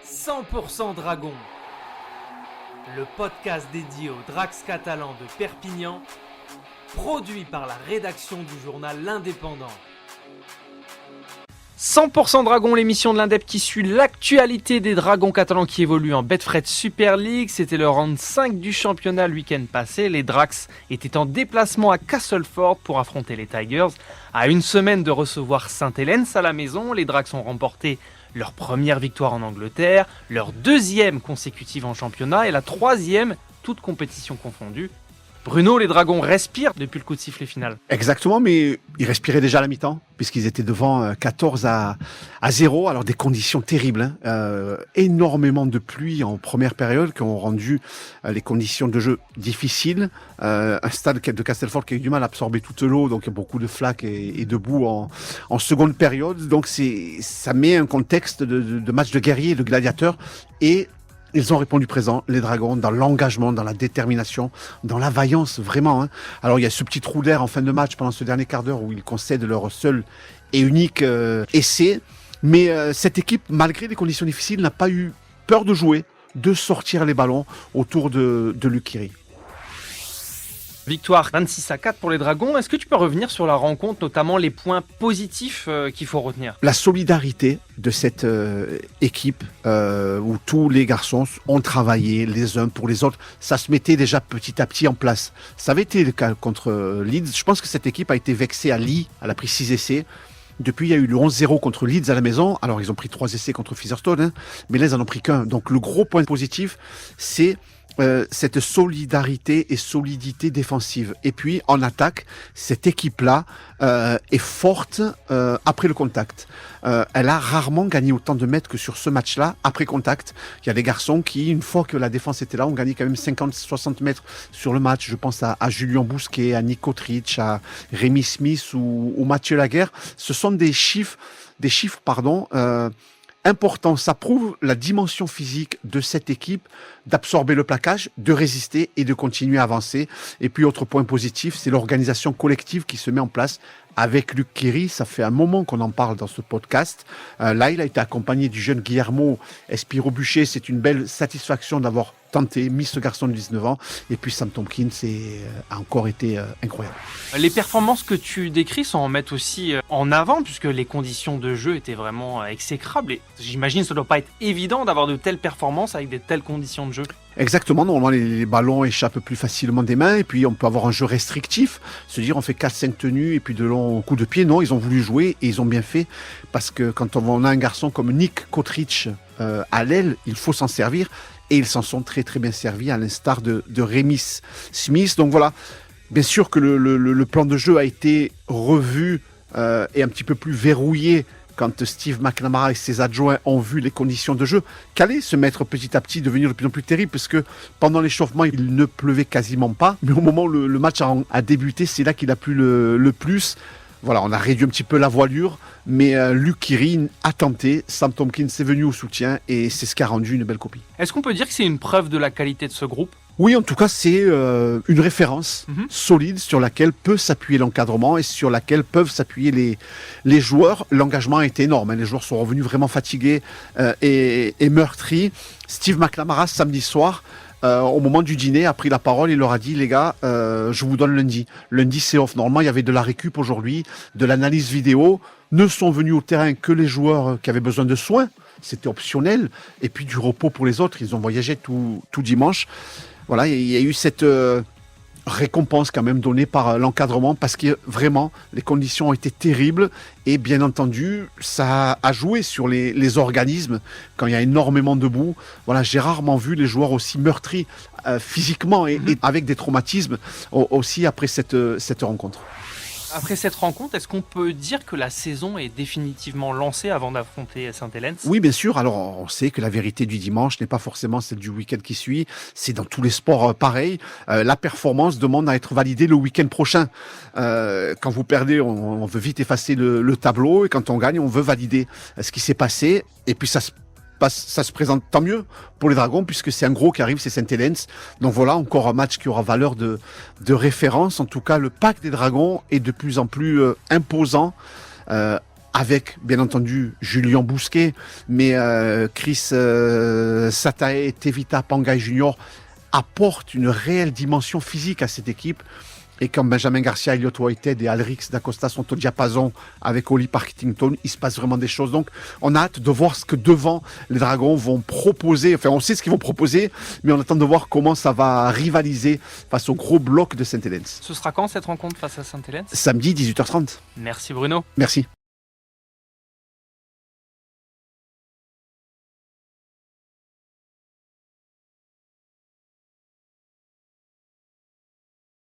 100% Dragon, le podcast dédié aux Drax catalans de Perpignan, produit par la rédaction du journal L'Indépendant. 100% Dragon, l'émission de l'Indep qui suit l'actualité des Dragons catalans qui évoluent en Betfred Super League. C'était le round 5 du championnat le week-end passé. Les Drax étaient en déplacement à Castleford pour affronter les Tigers. À une semaine de recevoir Saint-Helens à la maison, les Drax ont remporté leur première victoire en Angleterre, leur deuxième consécutive en championnat et la troisième, toute compétition confondue. Bruno, les Dragons respirent depuis le coup de sifflet final. Exactement, mais ils respiraient déjà à la mi-temps, puisqu'ils étaient devant 14 à 0, alors des conditions terribles. Énormément de pluie en première période qui ont rendu les conditions de jeu difficiles. Un stade de Castleford qui a eu du mal à absorber toute l'eau, donc beaucoup de flaques et de boue en seconde période. Donc ça met un contexte de match de guerriers, de gladiateurs, et ils ont répondu présent, les Dragons, dans l'engagement, dans la détermination, dans la vaillance, vraiment. Alors, il y a ce petit trou d'air en fin de match pendant ce dernier quart d'heure où ils concèdent leur seul et unique essai. Mais cette équipe, malgré les conditions difficiles, n'a pas eu peur de jouer, de sortir les ballons autour de Luc Khiri. Victoire 26-4 pour les Dragons. Est-ce que tu peux revenir sur la rencontre, notamment les points positifs qu'il faut retenir ? La solidarité de cette équipe où tous les garçons ont travaillé les uns pour les autres, ça se mettait déjà petit à petit en place. Ça avait été le cas contre Leeds. Je pense que cette équipe a été vexée à Lee. Elle a pris 6 essais. Depuis, il y a eu le 11-0 contre Leeds à la maison. Alors, ils ont pris 3 essais contre Featherstone, mais là, ils n'en ont pris qu'un. Donc, le gros point positif, c'est cette solidarité et solidité défensive. Et puis, en attaque, cette équipe-là est forte après le contact. Elle a rarement gagné autant de mètres que sur ce match-là, après contact. Il y a des garçons qui, une fois que la défense était là, ont gagné quand même 50-60 mètres sur le match. Je pense à Julien Bousquet, à Nico Trich, à Rémi Smith ou Mathieu Laguerre. Ce sont des chiffres important. Ça prouve la dimension physique de cette équipe d'absorber le plaquage, de résister et de continuer à avancer. Et puis, autre point positif, c'est l'organisation collective qui se met en place avec Luc Khiri. Ça fait un moment qu'on en parle dans ce podcast. Là, il a été accompagné du jeune Guillermo Espiro-Buchet. C'est une belle satisfaction d'avoir tenté, mis ce garçon de 19 ans. Et puis Sam Tompkins a encore été incroyable. Les performances que tu décris s'en mettent aussi en avant, puisque les conditions de jeu étaient vraiment exécrables. Et j'imagine que ça ne doit pas être évident d'avoir de telles performances avec de telles conditions de jeu. Exactement, normalement les ballons échappent plus facilement des mains et puis on peut avoir un jeu restrictif, se dire on fait 4-5 tenues et puis de longs coups de pied. Non, ils ont voulu jouer et ils ont bien fait parce que quand on a un garçon comme Nick Kotrich à l'aile, il faut s'en servir et ils s'en sont très très bien servis à l'instar de Rémi Smith. Donc voilà, bien sûr que le plan de jeu a été revu et un petit peu plus verrouillé quand Steve McNamara et ses adjoints ont vu les conditions de jeu, qu'allait se mettre petit à petit, devenir de plus en plus terrible, parce que pendant l'échauffement, il ne pleuvait quasiment pas. Mais au moment où le match a débuté, c'est là qu'il a plu le plus. Voilà, on a réduit un petit peu la voilure, mais Luc Khiri a tenté, Sam Tompkins est venu au soutien, et c'est ce qui a rendu une belle copie. Est-ce qu'on peut dire que c'est une preuve de la qualité de ce groupe ? Oui, en tout cas, c'est une référence solide sur laquelle peut s'appuyer l'encadrement et sur laquelle peuvent s'appuyer les joueurs. L'engagement a été énorme. Les joueurs sont revenus vraiment fatigués et meurtris. Steve McNamara, samedi soir, au moment du dîner, a pris la parole. Il leur a dit, les gars, je vous donne lundi. Lundi, c'est off. Normalement, il y avait de la récup aujourd'hui, de l'analyse vidéo. Ne sont venus au terrain que les joueurs qui avaient besoin de soins. C'était optionnel. Et puis du repos pour les autres. Ils ont voyagé tout dimanche. Voilà, il y a eu cette récompense quand même donnée par l'encadrement parce que vraiment, les conditions ont été terribles et bien entendu, ça a joué sur les organismes quand il y a énormément de boue. Voilà, j'ai rarement vu les joueurs aussi meurtris physiquement et avec des traumatismes aussi après cette rencontre. Après cette rencontre, est-ce qu'on peut dire que la saison est définitivement lancée avant d'affronter Saint-Helens ? Oui, bien sûr. Alors, on sait que la vérité du dimanche n'est pas forcément celle du week-end qui suit. C'est dans tous les sports pareil. La performance demande à être validée le week-end prochain. Quand vous perdez, on veut vite effacer le tableau. Et quand on gagne, on veut valider ce qui s'est passé. Et puis, ça se présente tant mieux pour les Dragons puisque c'est un gros qui arrive, c'est Saint-Helens. Donc voilà, encore un match qui aura valeur de référence. En tout cas, le pack des Dragons est de plus en plus imposant. avec bien entendu Julien Bousquet, mais Chris Satae et Tevita Pangai Junior apportent une réelle dimension physique à cette équipe. Et quand Benjamin Garcia, Elliott Whitehead et Alrix D'Acosta sont au diapason avec Oli Parkington, il se passe vraiment des choses. Donc on a hâte de voir ce que devant les Dragons vont proposer. Enfin, on sait ce qu'ils vont proposer, mais on attend de voir comment ça va rivaliser face au gros bloc de Saint-Helens. Ce sera quand cette rencontre face à Saint-Helens ? Samedi 18h30. Merci Bruno. Merci.